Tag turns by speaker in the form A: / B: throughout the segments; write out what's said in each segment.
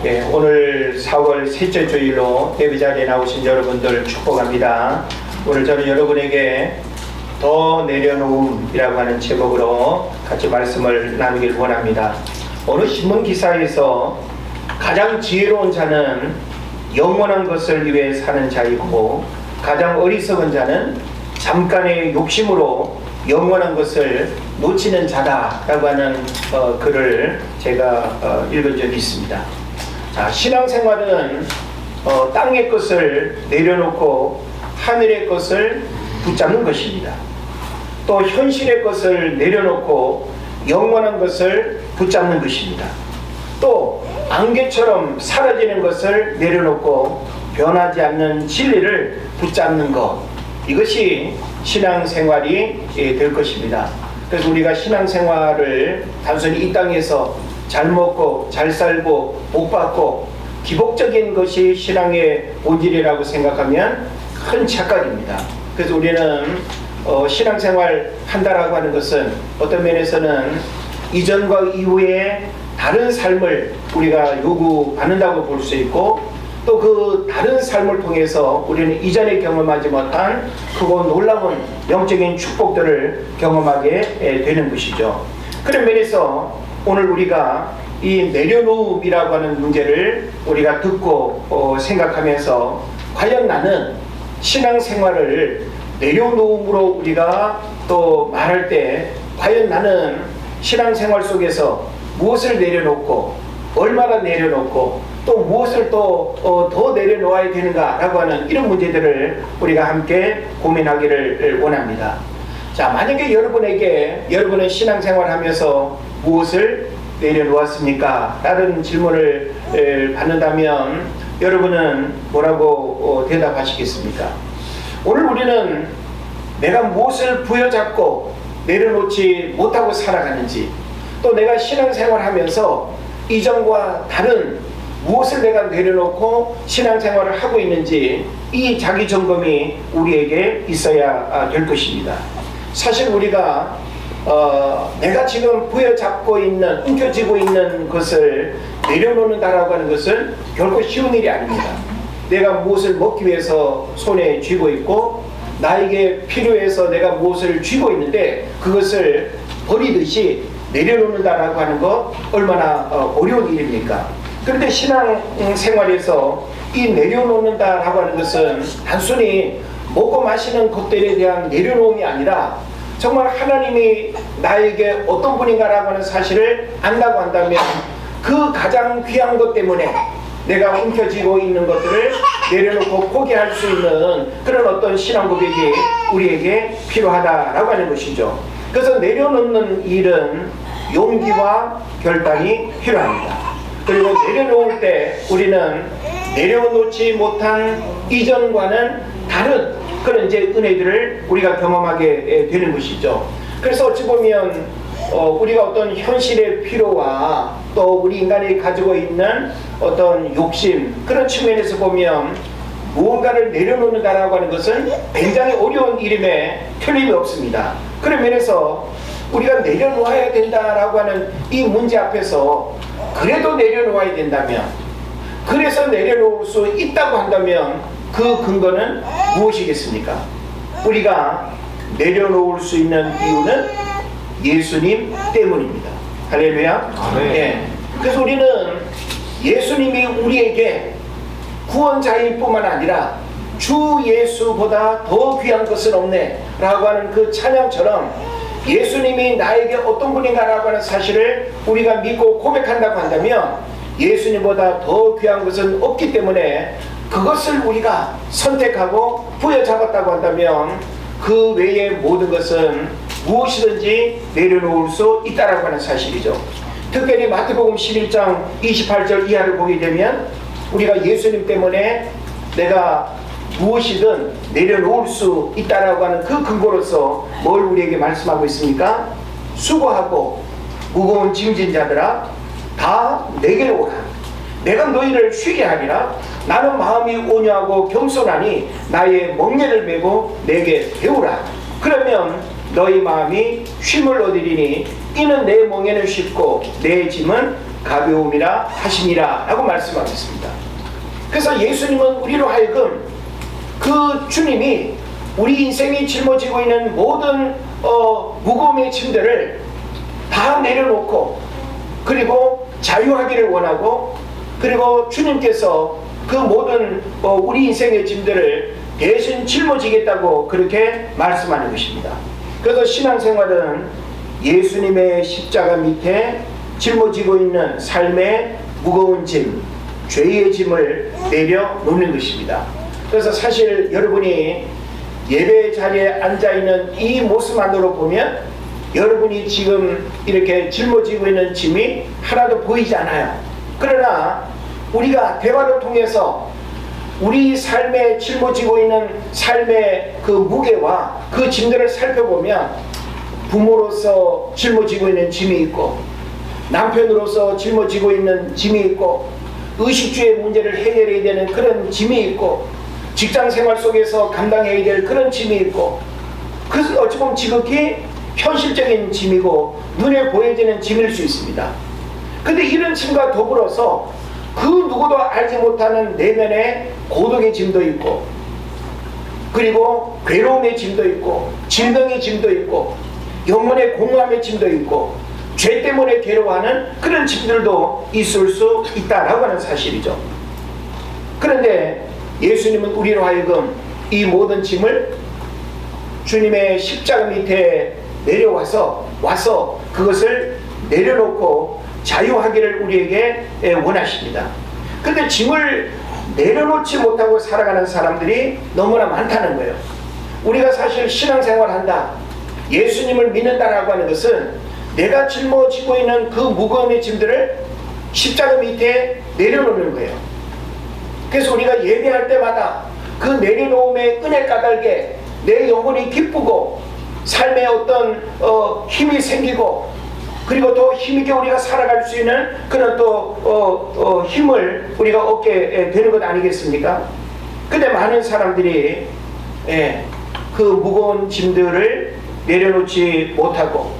A: 오늘 4월 셋째 주일로 예배 자리에 나오신 여러분들 축복합니다. 오늘 저는 여러분에게 더 내려놓음이라고 하는 제목으로 같이 말씀을 나누길 원합니다. 어느 신문 기사에서 가장 지혜로운 자는 영원한 것을 위해 사는 자이고 가장 어리석은 자는 잠깐의 욕심으로 영원한 것을 놓치는 자다라고 하는 글을 제가 읽은 적이 있습니다. 자, 신앙생활은 땅의 것을 내려놓고 하늘의 것을 붙잡는 것입니다. 또 현실의 것을 내려놓고 영원한 것을 붙잡는 것입니다. 또 안개처럼 사라지는 것을 내려놓고 변하지 않는 진리를 붙잡는 것, 이것이 신앙생활이 될 것입니다. 그래서 우리가 신앙생활을 단순히 이 땅에서 잘 먹고 잘 살고 복 받고 기복적인 것이 신앙의 본질이라고 생각하면 큰 착각입니다. 그래서 우리는 신앙생활 한다라고 하는 것은 어떤 면에서는 이전과 이후에 다른 삶을 우리가 요구받는다고 볼 수 있고, 또 그 다른 삶을 통해서 우리는 이전에 경험하지 못한 크고 놀라운 영적인 축복들을 경험하게 되는 것이죠. 그런 면에서 오늘 우리가 이 내려놓음이라고 하는 문제를 우리가 듣고 생각하면서 과연 나는 신앙생활을 내려놓음으로 우리가 또 말할 때 과연 나는 신앙생활 속에서 무엇을 내려놓고 얼마나 내려놓고 또 무엇을 또 더 내려놓아야 되는가라고 하는 이런 문제들을 우리가 함께 고민하기를 원합니다. 자, 만약에 여러분은 신앙생활 하면서 무엇을 내려놓았습니까? 라는 질문을 받는다면 여러분은 뭐라고 대답하시겠습니까? 오늘 우리는 내가 무엇을 부여잡고 내려놓지 못하고 살아가는지, 또 내가 신앙생활 하면서 이전과 다른 무엇을 내가 내려놓고 신앙생활을 하고 있는지, 이 자기 점검이 우리에게 있어야 될 것입니다. 사실 우리가 내가 지금 부여잡고 있는, 움켜쥐고 있는 것을 내려놓는다라고 하는 것은 결코 쉬운 일이 아닙니다. 내가 무엇을 먹기 위해서 손에 쥐고 있고 나에게 필요해서 내가 무엇을 쥐고 있는데 그것을 버리듯이 내려놓는다라고 하는 것 얼마나 어려운 일입니까? 그런데 신앙생활에서 이 내려놓는다라고 하는 것은 단순히 먹고 마시는 것들에 대한 내려놓음이 아니라 정말 하나님이 나에게 어떤 분인가라고 하는 사실을 안다고 한다면 그 가장 귀한 것 때문에 내가 움켜쥐고 있는 것들을 내려놓고 포기할 수 있는 그런 어떤 신앙 고백이 우리에게 필요하다라고 하는 것이죠. 그래서 내려놓는 일은 용기와 결단이 필요합니다. 그리고 내려놓을 때 우리는 내려놓지 못한 이전과는 다른 그런 이제 은혜들을 우리가 경험하게 되는 것이죠. 그래서 어찌 보면 우리가 어떤 현실의 필요와 또 우리 인간이 가지고 있는 어떤 욕심, 그런 측면에서 보면 무언가를 내려놓는다라고 하는 것은 굉장히 어려운 일임에 틀림이 없습니다. 그런 면에서 우리가 내려놓아야 된다라고 하는 이 문제 앞에서 그래도 내려놓아야 된다면, 그래서 내려놓을 수 있다고 한다면 그 근거는 무엇이겠습니까? 우리가 내려놓을 수 있는 이유는 예수님 때문입니다. 할렐루야. 네. 그래서 우리는 예수님이 우리에게 구원자일 뿐만 아니라 주 예수보다 더 귀한 것은 없네 라고 하는 그 찬양처럼 예수님이 나에게 어떤 분인가라고 하는 사실을 우리가 믿고 고백한다고 한다면 예수님보다 더 귀한 것은 없기 때문에 그것을 우리가 선택하고 부여잡았다고 한다면 그 외의 모든 것은 무엇이든지 내려놓을 수 있다라고 하는 사실이죠. 특별히 마태복음 11장 28절 이하를 보게 되면 우리가 예수님 때문에 내가 무엇이든 내려놓을 수 있다라고 하는 그 근거로서 뭘 우리에게 말씀하고 있습니까? 수고하고 무거운 짐진 자들아 다 내게로 오라. 내가 너희를 쉬게 하리라. 나는 마음이 온유하고 겸손하니 나의 멍에를 메고 내게 배우라. 그러면 너희 마음이 쉼을 얻으리니 이는 내 멍에는 쉽고 내 짐은 가벼움이라 하심이라 라고 말씀하셨습니다. 그래서 예수님은 우리로 하여금 그 주님이 우리 인생이 짊어지고 있는 모든 무거움의 짐들을 다 내려놓고 그리고 자유하기를 원하고, 그리고 주님께서 그 모든 우리 인생의 짐들을 대신 짊어지겠다고 그렇게 말씀하는 것입니다. 그래서 신앙생활은 예수님의 십자가 밑에 짊어지고 있는 삶의 무거운 짐, 죄의 짐을 내려놓는 것입니다. 그래서 사실 여러분이 예배 자리에 앉아있는 이 모습만으로 보면 여러분이 지금 이렇게 짊어지고 있는 짐이 하나도 보이지 않아요. 그러나 우리가 대화를 통해서 우리 삶에 짊어지고 있는 삶의 그 무게와 그 짐들을 살펴보면 부모로서 짊어지고 있는 짐이 있고, 남편으로서 짊어지고 있는 짐이 있고, 의식주의 문제를 해결해야 되는 그런 짐이 있고, 직장생활 속에서 감당해야 될 그런 짐이 있고, 그래서 어찌 보면 지극히 현실적인 짐이고 눈에 보여지는 짐일 수 있습니다. 근데 이런 짐과 더불어서 그 누구도 알지 못하는 내면의 고독의 짐도 있고, 그리고 괴로움의 짐도 있고, 질병의 짐도 있고, 영혼의 공허함의 짐도 있고, 죄 때문에 괴로워하는 그런 짐들도 있을 수 있다라고 하는 사실이죠. 그런데 예수님은 우리로 하여금 이 모든 짐을 주님의 십자가 밑에 내려와서 그것을 내려놓고 자유하기를 우리에게 원하십니다. 근데 짐을 내려놓지 못하고 살아가는 사람들이 너무나 많다는 거예요. 우리가 사실 신앙생활 한다, 예수님을 믿는다라고 하는 것은 내가 짊어지고 있는 그 무거움의 짐들을 십자가 밑에 내려놓는 거예요. 그래서 우리가 예배할 때마다 그 내려놓음의 은혜 까닭에 내 영혼이 기쁘고 삶에 어떤 힘이 생기고, 그리고 또 힘있게 우리가 살아갈 수 있는 그런 또 힘을 우리가 얻게 되는 것 아니겠습니까? 근데 많은 사람들이 그 무거운 짐들을 내려놓지 못하고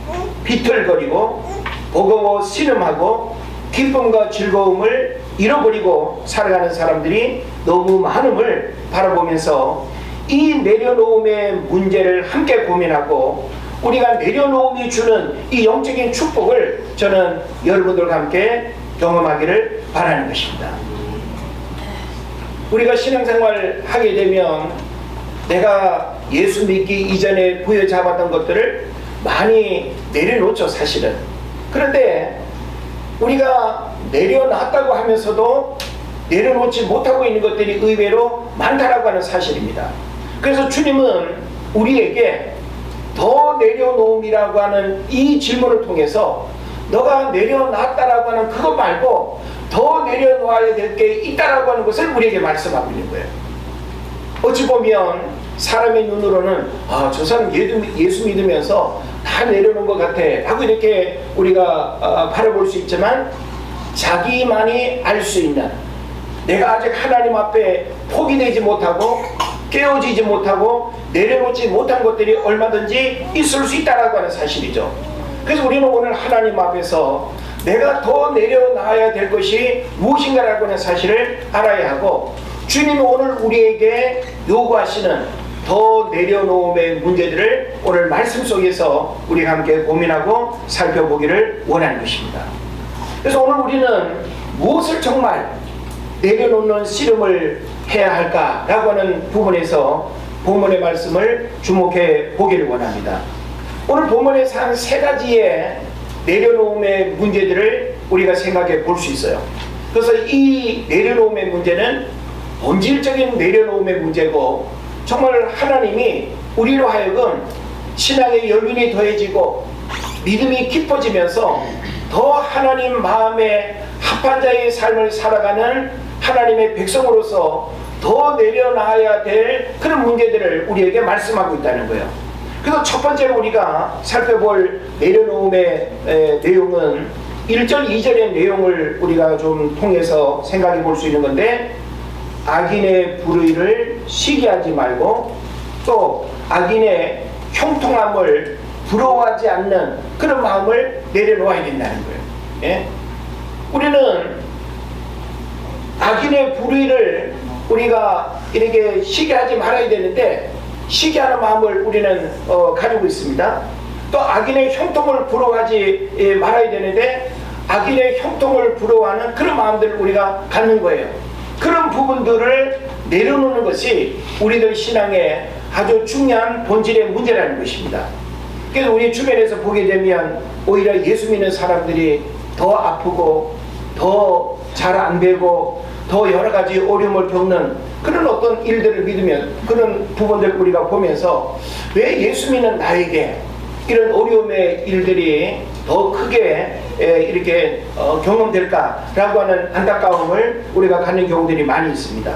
A: 비틀거리고 버거워 신음하고 기쁨과 즐거움을 잃어버리고 살아가는 사람들이 너무 많음을 바라보면서 이 내려놓음의 문제를 함께 고민하고 우리가 내려놓음이 주는 이 영적인 축복을 저는 여러분들과 함께 경험하기를 바라는 것입니다. 우리가 신앙생활 하게 되면 내가 예수 믿기 이전에 부여잡았던 것들을 많이 내려놓죠, 사실은. 그런데 우리가 내려놨다고 하면서도 내려놓지 못하고 있는 것들이 의외로 많다라고 하는 사실입니다. 그래서 주님은 우리에게 더 내려놓음이라고 하는 이 질문을 통해서 너가 내려놨다라고 하는 그것 말고 더 내려놓아야 될 게 있다라고 하는 것을 우리에게 말씀하고 있는 거예요. 어찌 보면 사람의 눈으로는 저 사람 예수 믿으면서 다 내려놓은 것 같아 하고 이렇게 우리가 바라볼 수 있지만, 자기만이 알 수 있는, 내가 아직 하나님 앞에 포기되지 못하고 깨어지지 못하고 내려놓지 못한 것들이 얼마든지 있을 수 있다라고 하는 사실이죠. 그래서 우리는 오늘 하나님 앞에서 내가 더 내려놔야 될 것이 무엇인가라고 하는 사실을 알아야 하고, 주님이 오늘 우리에게 요구하시는 더 내려놓음의 문제들을 오늘 말씀 속에서 우리가 함께 고민하고 살펴보기를 원하는 것입니다. 그래서 오늘 우리는 무엇을 정말 내려놓는 씨름을 해야 할까라고 하는 부분에서 본문의 말씀을 주목해 보기를 원합니다. 오늘 본문에서 한 세 가지의 내려놓음의 문제들을 우리가 생각해 볼 수 있어요. 그래서 이 내려놓음의 문제는 본질적인 내려놓음의 문제고, 정말 하나님이 우리로 하여금 신앙의 연륜이 더해지고 믿음이 깊어지면서 더 하나님 마음에 합한 자의 삶을 살아가는 하나님의 백성으로서 더 내려놔야 될 그런 문제들을 우리에게 말씀하고 있다는 거예요. 그래서 첫 번째로 우리가 살펴볼 내려놓음의 내용은 1절, 2절의 내용을 우리가 좀 통해서 생각해 볼 수 있는 건데, 악인의 불의를 시기하지 말고 또 악인의 형통함을 부러워하지 않는 그런 마음을 내려놓아야 된다는 거예요. 예? 우리는 악인의 불의를 우리가 이렇게 시기하지 말아야 되는데 시기하는 마음을 우리는 가지고 있습니다. 또 악인의 형통을 부러워하지 말아야 되는데 악인의 형통을 부러워하는 그런 마음들을 우리가 갖는 거예요. 그런 부분들을 내려놓는 것이 우리들 신앙의 아주 중요한 본질의 문제라는 것입니다. 그래서 우리 주변에서 보게 되면 오히려 예수 믿는 사람들이 더 아프고 더 잘 안 되고 더 여러 가지 어려움을 겪는 그런 어떤 일들을 믿으면 그런 부분들을 우리가 보면서 왜 예수 믿는 나에게 이런 어려움의 일들이 더 크게 이렇게 경험될까라고 하는 안타까움을 우리가 갖는 경우들이 많이 있습니다.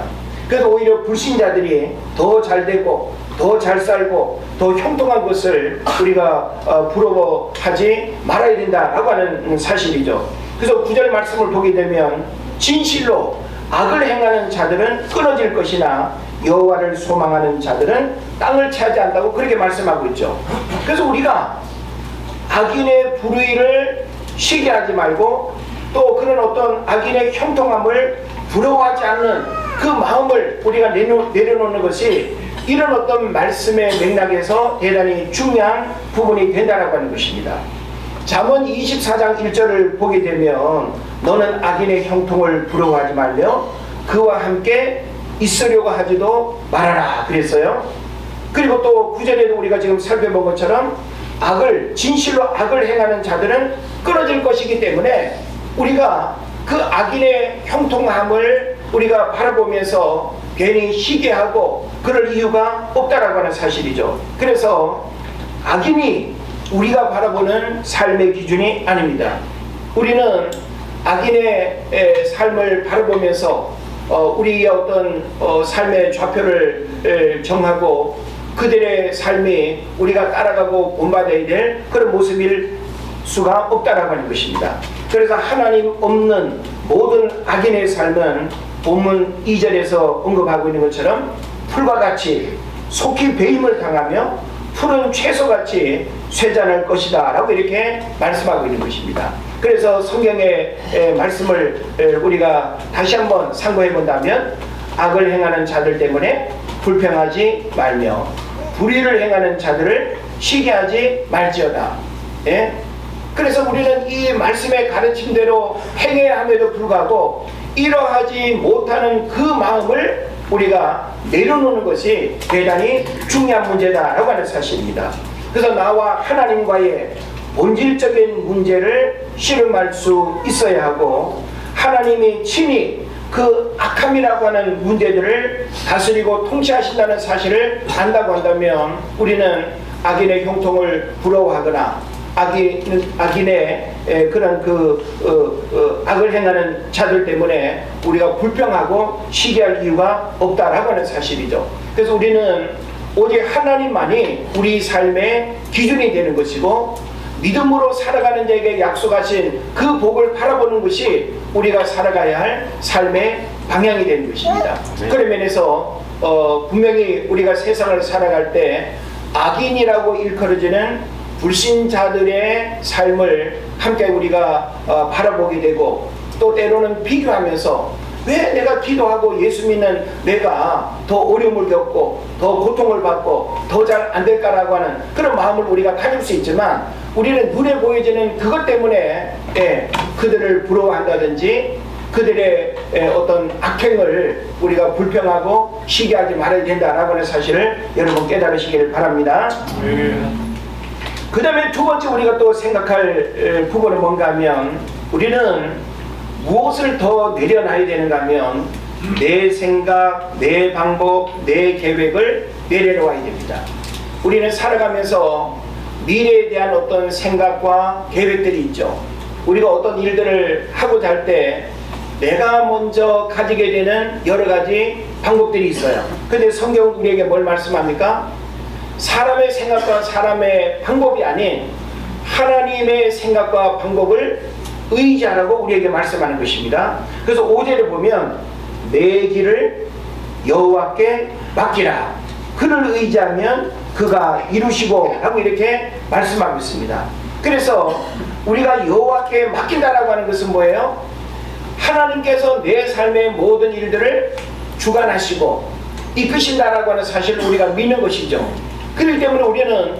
A: 그래서 오히려 불신자들이 더 잘 되고 더 잘 살고 더 형통한 것을 우리가 부러워하지 말아야 된다라고 하는 사실이죠. 그래서 9절 말씀을 보게 되면 진실로 악을 행하는 자들은 끊어질 것이나 여호와를 소망하는 자들은 땅을 차지한다고 그렇게 말씀하고 있죠. 그래서 우리가 악인의 불의를 시기하지 말고 또 그런 어떤 악인의 형통함을 부러워하지 않는 그 마음을 우리가 내려놓는 것이 이런 어떤 말씀의 맥락에서 대단히 중요한 부분이 된다라고 하는 것입니다. 잠언 24장 1절을 보게 되면 너는 악인의 형통을 부러워하지 말며 그와 함께 있으려고 하지도 말아라 그랬어요. 그리고 또 9절에도 우리가 지금 살펴본 것처럼 진실로 악을 행하는 자들은 끊어질 것이기 때문에 우리가 그 악인의 형통함을 우리가 바라보면서 괜히 시기하고 그럴 이유가 없다라고 하는 사실이죠. 그래서 악인이 우리가 바라보는 삶의 기준이 아닙니다. 우리는 악인의 삶을 바라보면서 우리의 어떤 삶의 좌표를 정하고 그들의 삶이 우리가 따라가고 본받아야 될 그런 모습일 수가 없다라고 하는 것입니다. 그래서 하나님 없는 모든 악인의 삶은 본문 2절에서 언급하고 있는 것처럼 풀과 같이 속히 배임을 당하며 풀은 채소같이 쇠잔할 것이다 라고 이렇게 말씀하고 있는 것입니다. 그래서 성경의 말씀을 우리가 다시 한번 상고해 본다면 악을 행하는 자들 때문에 불평하지 말며 불의를 행하는 자들을 시기하지 말지어다. 예? 그래서 우리는 이 말씀의 가르침대로 행해야 함에도 불구하고 이러하지 못하는 그 마음을 우리가 내려놓는 것이 대단히 중요한 문제다라고 하는 사실입니다. 그래서 나와 하나님과의 본질적인 문제를 씨름할 수 있어야 하고 하나님이 친히 그 악함이라고 하는 문제들을 다스리고 통치하신다는 사실을 안다고 한다면 우리는 악인의 형통을 부러워하거나 악인의 그런 악을 행하는 자들 때문에 우리가 불평하고 시기할 이유가 없다라고 하는 사실이죠. 그래서 우리는 오직 하나님만이 우리 삶의 기준이 되는 것이고 믿음으로 살아가는 자에게 약속하신 그 복을 바라보는 것이 우리가 살아가야 할 삶의 방향이 되는 것입니다. 그런 면에서 분명히 우리가 세상을 살아갈 때 악인이라고 일컬어지는 불신자들의 삶을 함께 우리가 바라보게 되고 또 때로는 비교하면서 왜 내가 기도하고 예수 믿는 내가 더 어려움을 겪고 더 고통을 받고 더 잘 안 될까라고 하는 그런 마음을 우리가 가질 수 있지만 우리는 눈에 보여지는 그것 때문에 그들을 부러워한다든지 그들의 어떤 악행을 우리가 불평하고 시기하지 말아야 된다라고 하는 사실을 여러분 깨달으시기를 바랍니다. 그 다음에 두 번째 우리가 또 생각할 부분은 뭔가 하면 우리는 무엇을 더 내려놔야 되는가 하면 내 생각, 내 방법, 내 계획을 내려놓아야 됩니다. 우리는 살아가면서 미래에 대한 어떤 생각과 계획들이 있죠. 우리가 어떤 일들을 하고자 할 때 내가 먼저 가지게 되는 여러 가지 방법들이 있어요. 근데 성경은 우리에게 뭘 말씀합니까? 사람의 생각과 사람의 방법이 아닌 하나님의 생각과 방법을 의지하라고 우리에게 말씀하는 것입니다. 그래서 5절에 보면 내 길을 여호와께 맡기라. 그를 의지하면 그가 이루시고 라고 이렇게 말씀하고 있습니다. 그래서 우리가 여호와께 맡긴다라고 하는 것은 뭐예요? 하나님께서 내 삶의 모든 일들을 주관하시고 이끄신다라고 하는 사실을 우리가 믿는 것이죠. 그렇기 때문에 우리는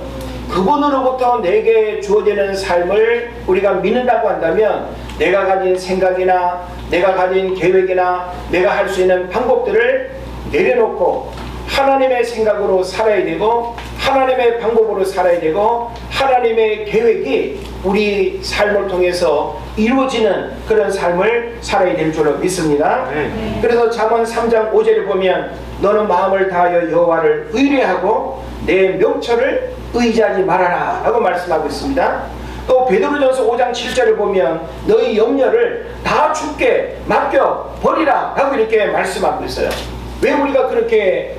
A: 그분으로부터 내게 주어지는 삶을 우리가 믿는다고 한다면 내가 가진 생각이나 내가 가진 계획이나 내가 할 수 있는 방법들을 내려놓고 하나님의 생각으로 살아야 되고 하나님의 방법으로 살아야 되고 하나님의 계획이 우리 삶을 통해서 이루어지는 그런 삶을 살아야 될 줄로 믿습니다. 그래서 잠언 3장 5절에 보면 너는 마음을 다하여 여호와를 의뢰하고 내 명철을 의지하지 말아라 라고 말씀하고 있습니다. 또 베드로전서 5장 7절을 보면 너희 염려를 다 주께 맡겨 버리라 라고 이렇게 말씀하고 있어요. 왜 우리가 그렇게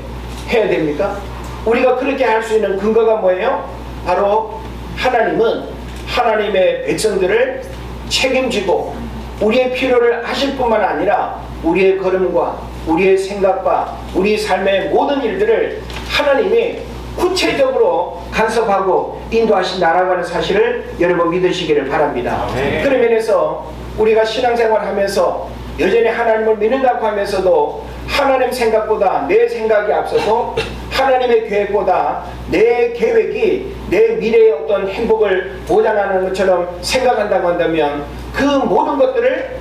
A: 해야 됩니까? 우리가 그렇게 할 수 있는 근거가 뭐예요? 바로 하나님은 하나님의 백성들을 책임지고 우리의 필요를 아실 뿐만 아니라 우리의 걸음과 우리의 생각과 우리 삶의 모든 일들을 하나님이 구체적으로 간섭하고 인도하신다라고 하는 사실을 여러분 믿으시기를 바랍니다. 그런 면에서 우리가 신앙생활 하면서 여전히 하나님을 믿는다고 하면서도 하나님 생각보다 내 생각이 앞서고 하나님의 계획보다 내 계획이 내 미래의 어떤 행복을 보장하는 것처럼 생각한다고 한다면 그 모든 것들을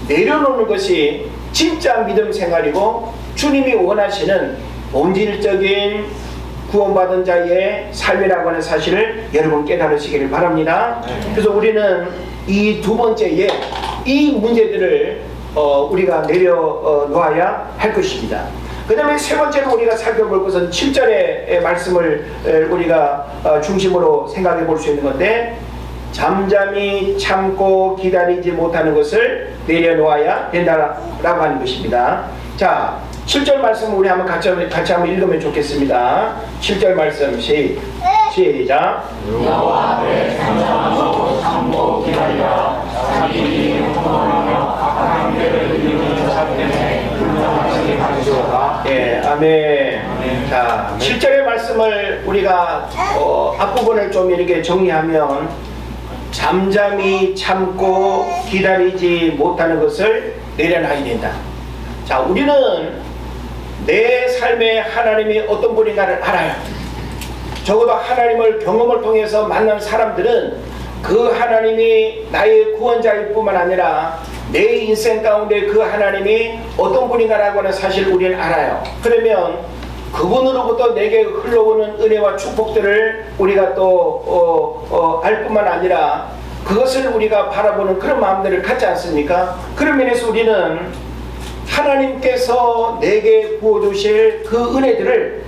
A: 내려놓는 것이 진짜 믿음 생활이고 주님이 원하시는 본질적인 구원받은 자의 삶이라고 하는 사실을 여러분 깨달으시기를 바랍니다. 그래서 우리는 이 두 번째에 이 문제들을 우리가 내려놓아야 할 것입니다. 그 다음에 세 번째로 우리가 살펴볼 것은 7절의 말씀을 우리가 중심으로 생각해 볼 수 있는 건데 잠잠히 참고 기다리지 못하는 것을 내려놓아야 된다라고 하는 것입니다. 자, 7절 말씀 우리 한번 같이 한번 읽으면 좋겠습니다. 7절 말씀 시작.
B: 여호와 앞에 잠잠하고 참고 기다리라. 자기 일을 통하며 악한 때를 이루는 자 때문에 불평하시게 하시오다.
A: 예, 아멘. 자, 7절의 말씀을 우리가 앞부분을 좀 이렇게 정리하면 잠잠히 참고 기다리지 못하는 것을 내려놔야 된다. 자, 우리는 내 삶에 하나님이 어떤 분인가를 알아요. 적어도 하나님을 경험을 통해서 만난 사람들은 그 하나님이 나의 구원자일 뿐만 아니라 내 인생 가운데 그 하나님이 어떤 분인가라고 하는 사실을 우리는 알아요. 그러면 그분으로부터 내게 흘러오는 은혜와 축복들을 우리가 또 알 뿐만 아니라 그것을 우리가 바라보는 그런 마음들을 갖지 않습니까? 그런 면에서 우리는 하나님께서 내게 부어주실 그 은혜들을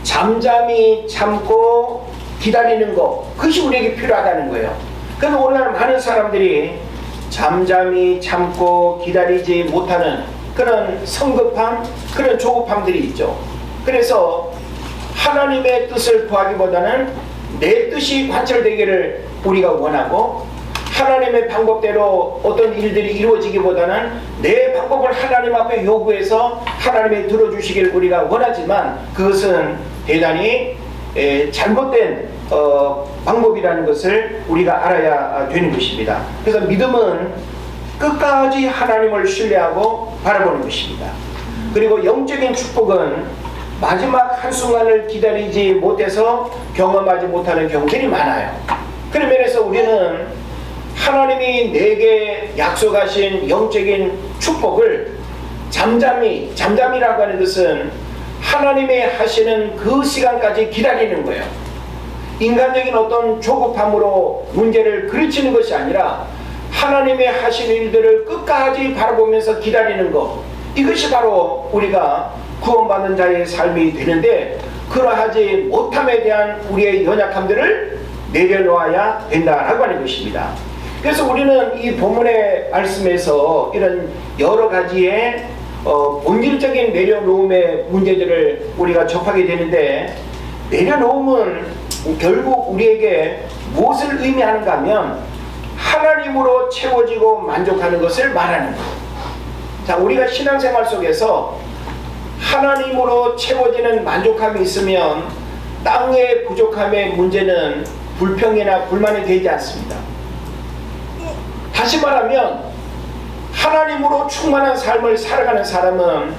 A: 잠잠히 참고 기다리는 것, 그것이 우리에게 필요하다는 거예요. 그런데 오늘날 많은 사람들이 잠잠히 참고 기다리지 못하는 그런 성급함, 그런 조급함들이 있죠. 그래서 하나님의 뜻을 구하기보다는 내 뜻이 관철되기를 우리가 원하고 하나님의 방법대로 어떤 일들이 이루어지기보다는 내 방법을 하나님 앞에 요구해서 하나님이 들어주시길 우리가 원하지만 그것은 대단히 잘못된 방법이라는 것을 우리가 알아야 되는 것입니다. 그래서 믿음은 끝까지 하나님을 신뢰하고 바라보는 것입니다. 그리고 영적인 축복은 마지막 한순간을 기다리지 못해서 경험하지 못하는 경우들이 많아요. 그런 면에서 우리는 하나님이 내게 약속하신 영적인 축복을 잠잠이라고 하는 것은 하나님이 하시는 그 시간까지 기다리는 거예요. 인간적인 어떤 조급함으로 문제를 그르치는 것이 아니라 하나님의 하신 일들을 끝까지 바라보면서 기다리는 것, 이것이 바로 우리가 구원받는 자의 삶이 되는데 그러하지 못함에 대한 우리의 연약함들을 내려놓아야 된다라고 하는 것입니다. 그래서 우리는 이 본문의 말씀에서 이런 여러 가지의 본질적인 내려놓음의 문제들을 우리가 접하게 되는데 내려놓음은 결국 우리에게 무엇을 의미하는가 하면 하나님으로 채워지고 만족하는 것을 말하는 거예요. 자, 우리가 신앙생활 속에서 하나님으로 채워지는 만족함이 있으면 땅의 부족함의 문제는 불평이나 불만이 되지 않습니다. 다시 말하면 하나님으로 충만한 삶을 살아가는 사람은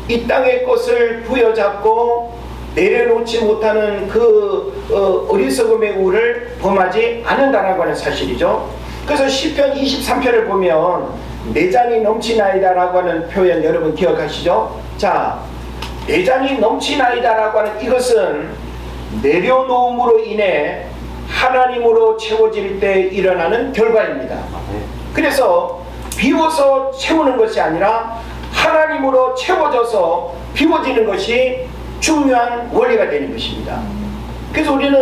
A: 이 땅의 것을 부여잡고 내려놓지 못하는 그 어리석음의 우를 범하지 않는다라고 하는 사실이죠. 그래서 시편 23편을 보면 내 잔이 넘치나이다라고 하는 표현 여러분 기억하시죠? 자, 내 잔이 넘치나이다라고 하는 이것은 내려놓음으로 인해 하나님으로 채워질 때 일어나는 결과입니다. 그래서 비워서 채우는 것이 아니라 하나님으로 채워져서 비워지는 것이 중요한 원리가 되는 것입니다. 그래서 우리는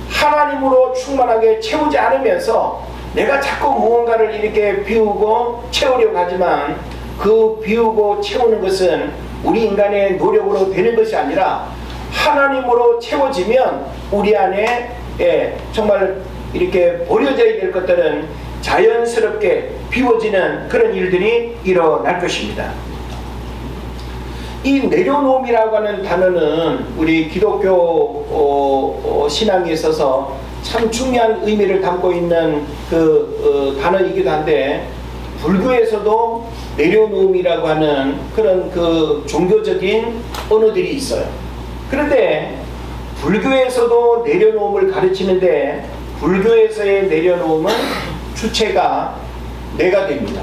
A: 하나님으로 충만하게 채우지 않으면서 내가 자꾸 무언가를 이렇게 비우고 채우려고 하지만 그 비우고 채우는 것은 우리 인간의 노력으로 되는 것이 아니라 하나님으로 채워지면 우리 안에 정말 이렇게 버려져야 될 것들은 자연스럽게 비워지는 그런 일들이 일어날 것입니다. 이 내려놓음이라고 하는 단어는 우리 기독교 신앙에 있어서 참 중요한 의미를 담고 있는 그 단어이기도 한데, 불교에서도 내려놓음이라고 하는 그런 그 종교적인 언어들이 있어요. 그런데 불교에서도 내려놓음을 가르치는데, 불교에서의 내려놓음은 주체가 내가 됩니다.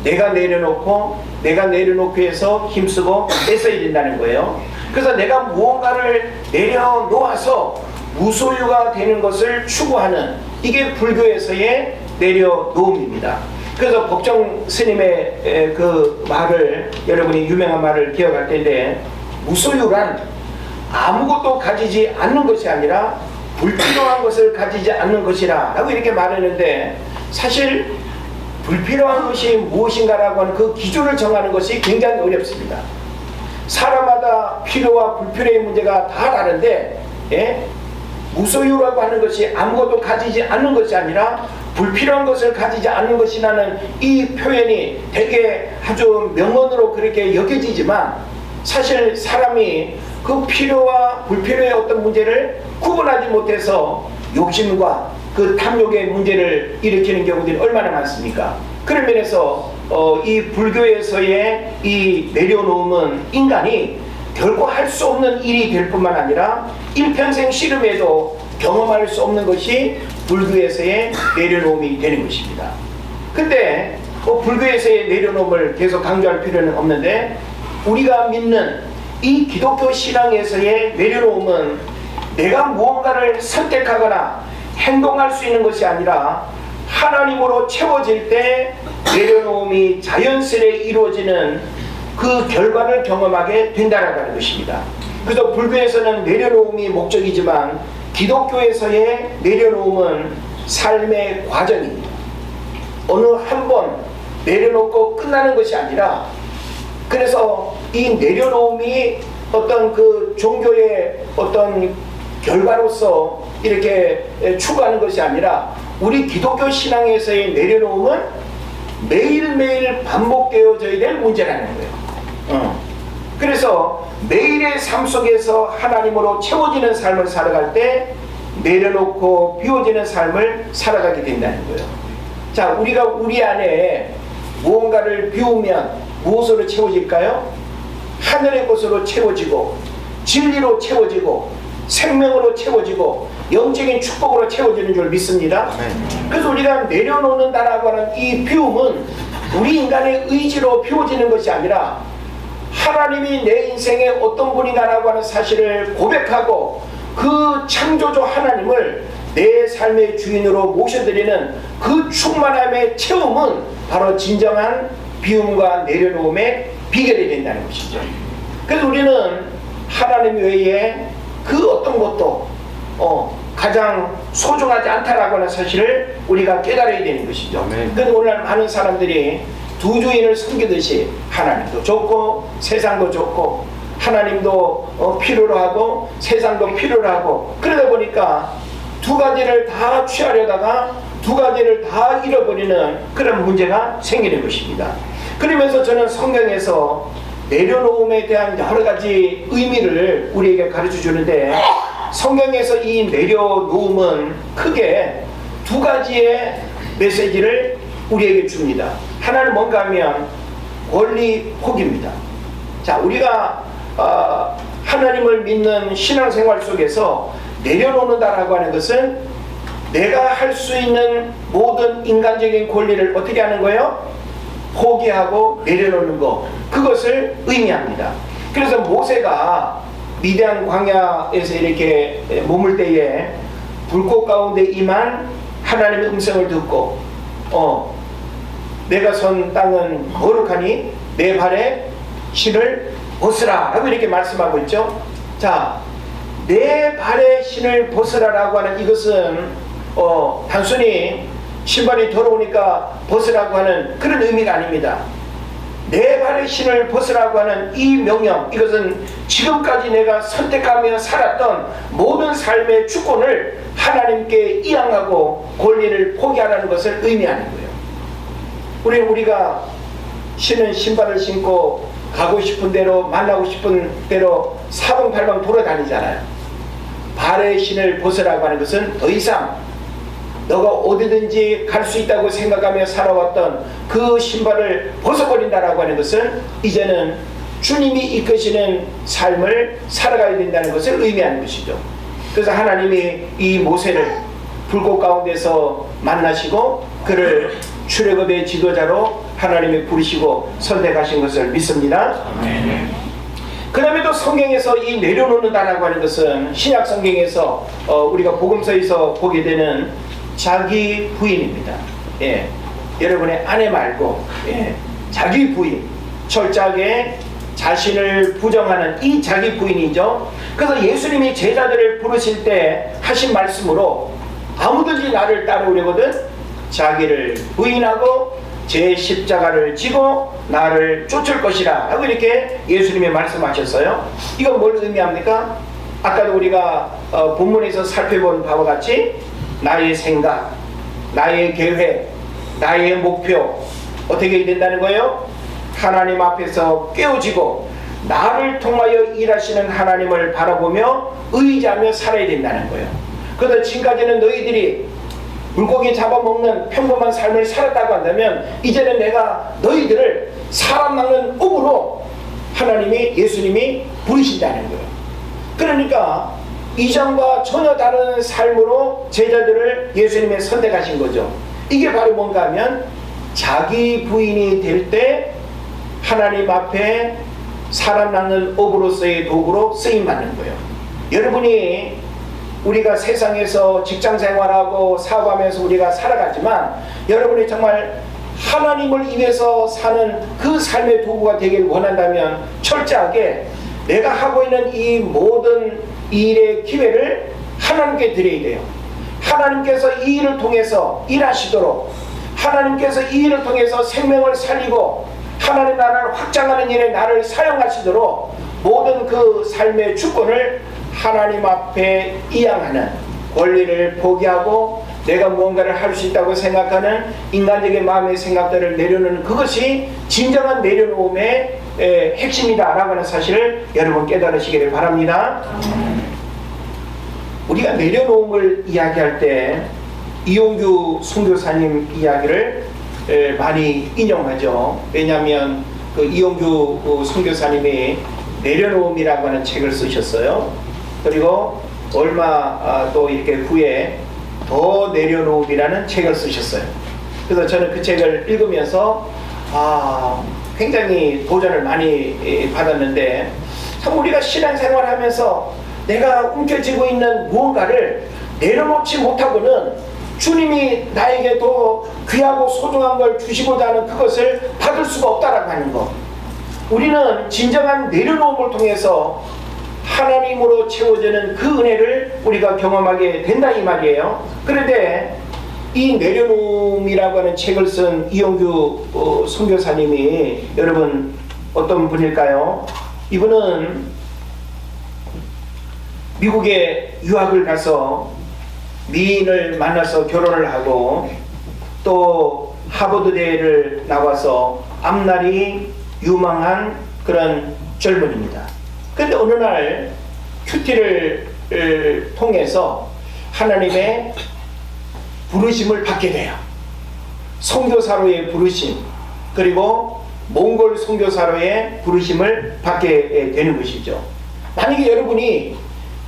A: 내가 내려놓고 내가 내려놓기 위해서 힘쓰고 애써야 된다는 거예요. 그래서 내가 무언가를 내려놓아서 무소유가 되는 것을 추구하는, 이게 불교에서의 내려놓음입니다. 그래서 법정 스님의 그 말을, 여러분이 유명한 말을 기억할 텐데, 무소유란 아무것도 가지지 않는 것이 아니라 불필요한 것을 가지지 않는 것이라 라고 이렇게 말했는데, 사실 불필요한 것이 무엇인가라고 하는 그 기준을 정하는 것이 굉장히 어렵습니다. 사람마다 필요와 불필요의 문제가 다 다른데, 무소유라고 하는 것이 아무것도 가지지 않는 것이 아니라 불필요한 것을 가지지 않는 것이라는 이 표현이 되게 아주 명언으로 그렇게 여겨지지만, 사실 사람이 그 필요와 불필요의 어떤 문제를 구분하지 못해서 욕심과 그 탐욕의 문제를 일으키는 경우들이 얼마나 많습니까? 그런 면에서 이 불교에서의 이 내려놓음은 인간이 결코 할 수 없는 일이 될 뿐만 아니라 일평생 씨름해도 경험할 수 없는 것이 불교에서의 내려놓음이 되는 것입니다. 근데 불교에서의 내려놓음을 계속 강조할 필요는 없는데, 우리가 믿는 이 기독교 신앙에서의 내려놓음은 내가 무언가를 선택하거나 행동할 수 있는 것이 아니라 하나님으로 채워질 때 내려놓음이 자연스레 이루어지는 그 결과를 경험하게 된다는 것입니다. 그래서 불교에서는 내려놓음이 목적이지만 기독교에서의 내려놓음은 삶의 과정입니다. 어느 한 번 내려놓고 끝나는 것이 아니라, 그래서 이 내려놓음이 어떤 그 종교의 어떤 결과로서 이렇게 추구하는 것이 아니라, 우리 기독교 신앙에서의 내려놓음은 매일매일 반복되어져야 될 문제라는 거예요. 그래서 매일의 삶 속에서 하나님으로 채워지는 삶을 살아갈 때 내려놓고 비워지는 삶을 살아가게 된다는 거예요. 자, 우리가 우리 안에 무언가를 비우면 무엇으로 채워질까요? 하늘의 것으로 채워지고, 진리로 채워지고, 생명으로 채워지고, 영적인 축복으로 채워지는 줄 믿습니다. 그래서 우리가 내려놓는다라고 하는 이 비움은 우리 인간의 의지로 비워지는 것이 아니라 하나님이 내 인생의 어떤 분인가라고 하는 사실을 고백하고 그 창조주 하나님을 내 삶의 주인으로 모셔드리는 그 충만함의 체험은 바로 진정한 비움과 내려놓음의 비결이 된다는 것이죠. 그래서 우리는 하나님 외에 그 어떤 것도 가장 소중하지 않다라고 하는 사실을 우리가 깨달아야 되는 것이죠. 그런데 오늘 많은 사람들이 두 주인을 섬기듯이 하나님도 좋고 세상도 좋고, 하나님도 필요로 하고 세상도 필요로 하고, 그러다 보니까 두 가지를 다 취하려다가 두 가지를 다 잃어버리는 그런 문제가 생기는 것입니다. 그러면서 저는 성경에서 내려놓음에 대한 여러 가지 의미를 우리에게 가르쳐 주는데, 성경에서 이 내려놓음은 크게 두 가지의 메시지를 우리에게 줍니다. 하나는 뭔가 하면 권리 포기입니다. 자, 우리가 하나님을 믿는 신앙생활 속에서 내려놓는다라고 하는 것은 내가 할 수 있는 모든 인간적인 권리를 어떻게 하는 거예요? 포기하고 내려놓는 거, 그것을 의미합니다. 그래서 모세가 미디안 광야에서 이렇게 머물 때에 불꽃 가운데 임한 하나님의 음성을 듣고 내가 선 땅은 거룩하니 내 발에 신을 벗으라 라고 이렇게 말씀하고 있죠. 자, 내 발에 신을 벗으라라고 하는 이것은 단순히 신발이 더러우니까 벗으라고 하는 그런 의미가 아닙니다. 내 발에 신을 벗으라고 하는 이 명령, 이것은 지금까지 내가 선택하며 살았던 모든 삶의 주권을 하나님께 이양하고 권리를 포기하라는 것을 의미하는 거예요. 우리가 신은 신발을 신고 가고 싶은 대로 만나고 싶은 대로 사방팔방 돌아다니잖아요. 발의 신을 벗으라고 하는 것은 더 이상 너가 어디든지 갈 수 있다고 생각하며 살아왔던 그 신발을 벗어버린다라고 하는 것은 이제는 주님이 이끄시는 삶을 살아가야 된다는 것을 의미하는 것이죠. 그래서 하나님이 이 모세를 불꽃 가운데서 만나시고 그를 출애굽의 지도자로 하나님이 부르시고 선택하신 것을 믿습니다. 그 다음에 또 성경에서 이 내려놓는다라고 하는 것은 신약 성경에서 우리가 복음서에서 보게 되는 자기 부인입니다. 예. 여러분의 아내 말고 자기 부인, 철저하게 자신을 부정하는 이 자기 부인이죠. 그래서 예수님이 제자들을 부르실 때 하신 말씀으로 아무든지 나를 따라오려거든 자기를 부인하고 제 십자가를 지고 나를 쫓을 것이라 하고 이렇게 예수님이 말씀하셨어요. 이건 뭘 의미합니까? 아까도 우리가 본문에서 살펴본 바와 같이 나의 생각, 나의 계획, 나의 목표 어떻게 된다는 거예요? 하나님 앞에서 깨어지고 나를 통하여 일하시는 하나님을 바라보며 의지하며 살아야 된다는 거예요. 그래서 지금까지는 너희들이 물고기 잡아먹는 평범한 삶을 살았다고 한다면 이제는 내가 너희들을 사람 낚는 업으로 하나님이 예수님이 부르신다는 거예요. 그러니까 이전과 전혀 다른 삶으로 제자들을 예수님이 선택하신 거죠. 이게 바로 뭔가 하면 자기 부인이 될 때 하나님 앞에 사람 낚는 업으로서의 도구로 쓰임받는 거예요. 여러분이 우리가 세상에서 직장생활하고 사업하면서 우리가 살아가지만 여러분이 정말 하나님을 위해서 사는 그 삶의 도구가 되길 원한다면 철저하게 내가 하고 있는 이 모든 일의 기회를 하나님께 드려야 돼요. 하나님께서 이 일을 통해서 일하시도록, 하나님께서 이 일을 통해서 생명을 살리고 하나님 나라를 확장하는 일에 나를 사용하시도록 모든 그 삶의 주권을 하나님 앞에 이양하는 권리를 포기하고 내가 무언가를 할 수 있다고 생각하는 인간적인 마음의 생각들을 내려놓는 그것이 진정한 내려놓음의 핵심이다라고 하는 사실을 여러분 깨달으시기를 바랍니다. 우리가 내려놓음을 이야기할 때 이용규 선교사님 이야기를 많이 인용하죠. 왜냐하면 그 이용규 선교사님이 내려놓음이라고 하는 책을 쓰셨어요. 그리고 얼마 또 이렇게 후에 더 내려놓음이라는 책을 쓰셨어요. 그래서 저는 그 책을 읽으면서 굉장히 도전을 많이 받았는데 참 우리가 신앙생활 하면서 내가 움켜쥐고 있는 무언가를 내려놓지 못하고는 주님이 나에게 더 귀하고 소중한 걸 주시고자 하는 그것을 받을 수가 없다라고 하는 것. 우리는 진정한 내려놓음을 통해서 하나님으로 채워지는 그 은혜를 우리가 경험하게 된다 이 말이에요. 그런데 이 내려놓음이라고 하는 책을 쓴 이용규 선교사님이 여러분 어떤 분일까요? 이분은 미국에 유학을 가서 미인을 만나서 결혼을 하고 또 하버드대를 나와서 앞날이 유망한 그런 젊은입니다. 그런데 어느 날 큐티를 통해서 하나님의 부르심을 받게 돼요. 선교사로의 부르심. 그리고 몽골 선교사로의 부르심을 받게 되는 것이죠. 만약에 여러분이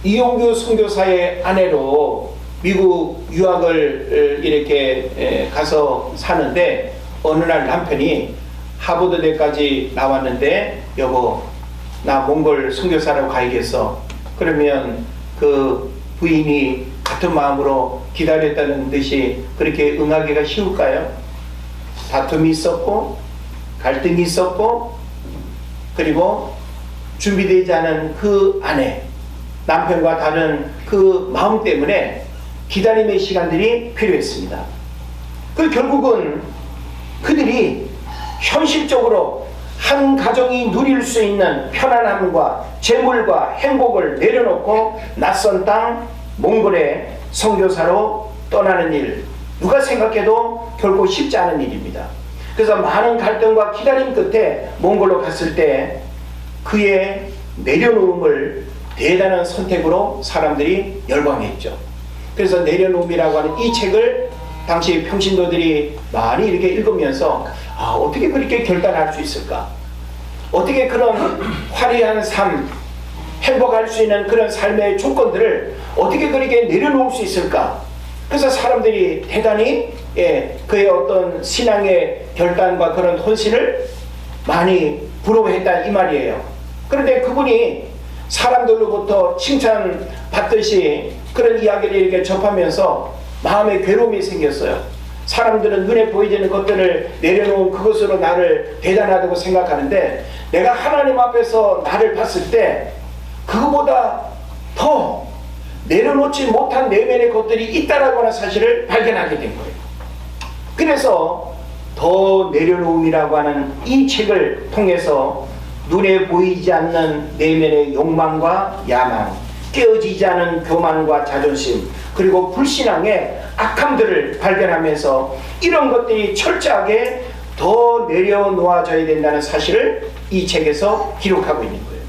A: 이용규 선교사의 아내로 미국 유학을 이렇게 가서 사는데 어느 날 남편이 하버드대까지 나왔는데 여보 나 몽골 선교사로 가야겠어. 그러면 그 부인이 같은 마음으로 기다렸다는 듯이 그렇게 응하기가 쉬울까요? 다툼이 있었고 갈등이 있었고 그리고 준비되지 않은 그 아내 남편과 다른 그 마음 때문에 기다림의 시간들이 필요했습니다. 그 결국은 그들이 현실적으로 한 가정이 누릴 수 있는 편안함과 재물과 행복을 내려놓고 낯선 땅 몽골의 선교사로 떠나는 일, 누가 생각해도 결코 쉽지 않은 일입니다. 그래서 많은 갈등과 기다림 끝에 몽골로 갔을 때 그의 내려놓음을 대단한 선택으로 사람들이 열광했죠. 그래서 내려놓음이라고 하는 이 책을 당시 평신도들이 많이 이렇게 읽으면서 어떻게 그렇게 결단할 수 있을까? 어떻게 그런 화려한 삶, 행복할 수 있는 그런 삶의 조건들을 어떻게 그렇게 내려놓을 수 있을까? 그래서 사람들이 대단히 그의 어떤 신앙의 결단과 그런 헌신을 많이 부러워했다 이 말이에요. 그런데 그분이 사람들로부터 칭찬받듯이 그런 이야기를 이렇게 접하면서 마음에 괴로움이 생겼어요. 사람들은 눈에 보이지는 것들을 내려놓은 그것으로 나를 대단하다고 생각하는데 내가 하나님 앞에서 나를 봤을 때 그거보다 더 내려놓지 못한 내면의 것들이 있다라고 하는 사실을 발견하게 된 거예요. 그래서 더 내려놓음이라고 하는 이 책을 통해서 눈에 보이지 않는 내면의 욕망과 야망, 깨어지지 않은 교만과 자존심, 그리고 불신앙의 악함들을 발견하면서 이런 것들이 철저하게 더 내려놓아져야 된다는 사실을 이 책에서 기록하고 있는 거예요.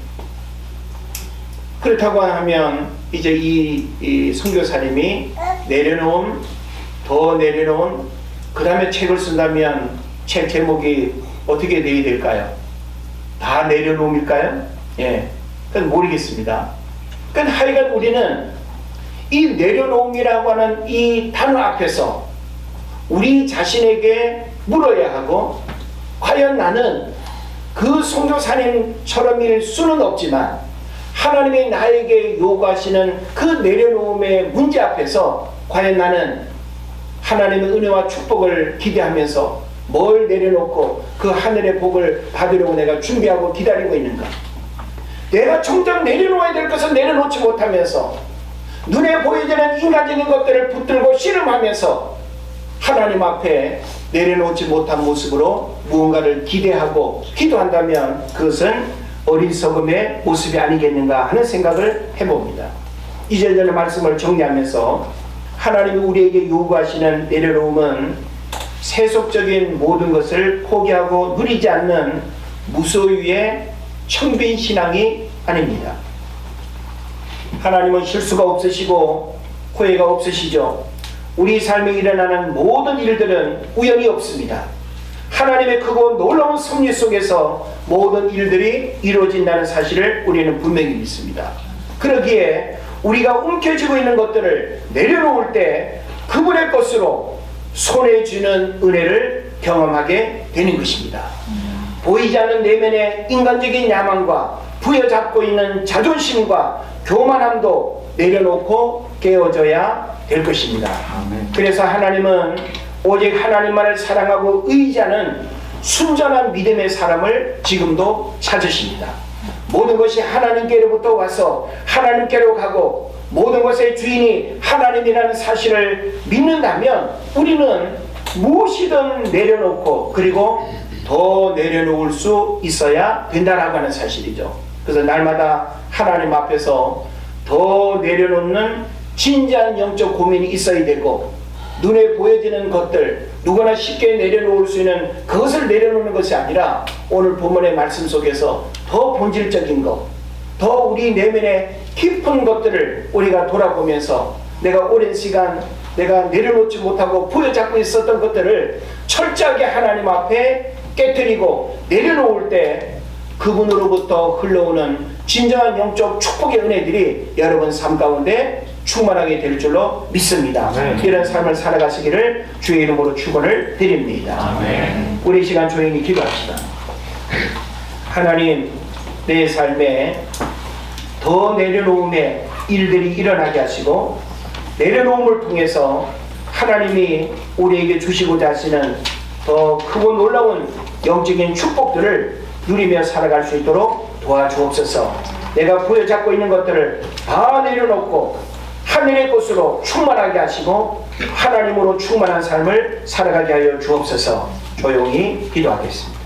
A: 그렇다고 하면 이제 이 선교사님이 내려놓음, 더 내려놓은, 그 다음에 책을 쓴다면 책 제목이 어떻게 되어야 될까요? 다 내려놓음일까요? 그건 모르겠습니다. 그러니까 하여간 우리는 이 내려놓음이라고 하는 이 단어 앞에서 우리 자신에게 물어야 하고, 과연 나는 그 선교사님처럼일 수는 없지만 하나님이 나에게 요구하시는 그 내려놓음의 문제 앞에서 과연 나는 하나님의 은혜와 축복을 기대하면서 뭘 내려놓고 그 하늘의 복을 받으려고 내가 준비하고 기다리고 있는가? 내가 정작 내려놓아야 될 것을 내려놓지 못하면서 눈에 보이지는 인간적인 것들을 붙들고 씨름하면서 하나님 앞에 내려놓지 못한 모습으로 무언가를 기대하고 기도한다면 그것은 어리석음의 모습이 아니겠는가 하는 생각을 해봅니다. 이제 전의 말씀을 정리하면서 하나님이 우리에게 요구하시는 내려놓음은 세속적인 모든 것을 포기하고 누리지 않는 무소유의 청빈 신앙이 아닙니다. 하나님은 실수가 없으시고 후회가 없으시죠. 우리 삶에 일어나는 모든 일들은 우연이 없습니다. 하나님의 크고 놀라운 섭리 속에서 모든 일들이 이루어진다는 사실을 우리는 분명히 믿습니다. 그러기에 우리가 움켜쥐고 있는 것들을 내려놓을 때 그분의 것으로 손에 쥐는 은혜를 경험하게 되는 것입니다. 보이지 않는 내면의 인간적인 야망과 부여잡고 있는 자존심과 교만함도 내려놓고 깨어져야 될 것입니다. 그래서 하나님은 오직 하나님만을 사랑하고 의지하는 순전한 믿음의 사람을 지금도 찾으십니다. 모든 것이 하나님께로부터 와서 하나님께로 가고 모든 것의 주인이 하나님이라는 사실을 믿는다면 우리는 무엇이든 내려놓고 그리고 더 내려놓을 수 있어야 된다라고 하는 사실이죠. 그래서 날마다 하나님 앞에서 더 내려놓는 진지한 영적 고민이 있어야 되고, 눈에 보여지는 것들 누구나 쉽게 내려놓을 수 있는 그것을 내려놓는 것이 아니라 오늘 본문의 말씀 속에서 더 본질적인 것, 더 우리 내면의 깊은 것들을 우리가 돌아보면서 내가 오랜 시간 내가 내려놓지 못하고 부여잡고 있었던 것들을 철저하게 하나님 앞에 깨뜨리고 내려놓을 때 그분으로부터 흘러오는 진정한 영적 축복의 은혜들이 여러분 삶 가운데 충만하게 될 줄로 믿습니다. 이런 삶을 살아가시기를 주의 이름으로 축원을 드립니다. 우리 이 시간 조용히 기도합시다. 하나님, 내 삶에 더 내려놓음의 일들이 일어나게 하시고 내려놓음을 통해서 하나님이 우리에게 주시고자 하시는 더 크고 놀라운 영적인 축복들을 누리며 살아갈 수 있도록 도와주옵소서. 내가 부여잡고 있는 것들을 다 내려놓고 하늘의 것으로 충만하게 하시고 하나님으로 충만한 삶을 살아가게 하여 주옵소서. 조용히 기도하겠습니다.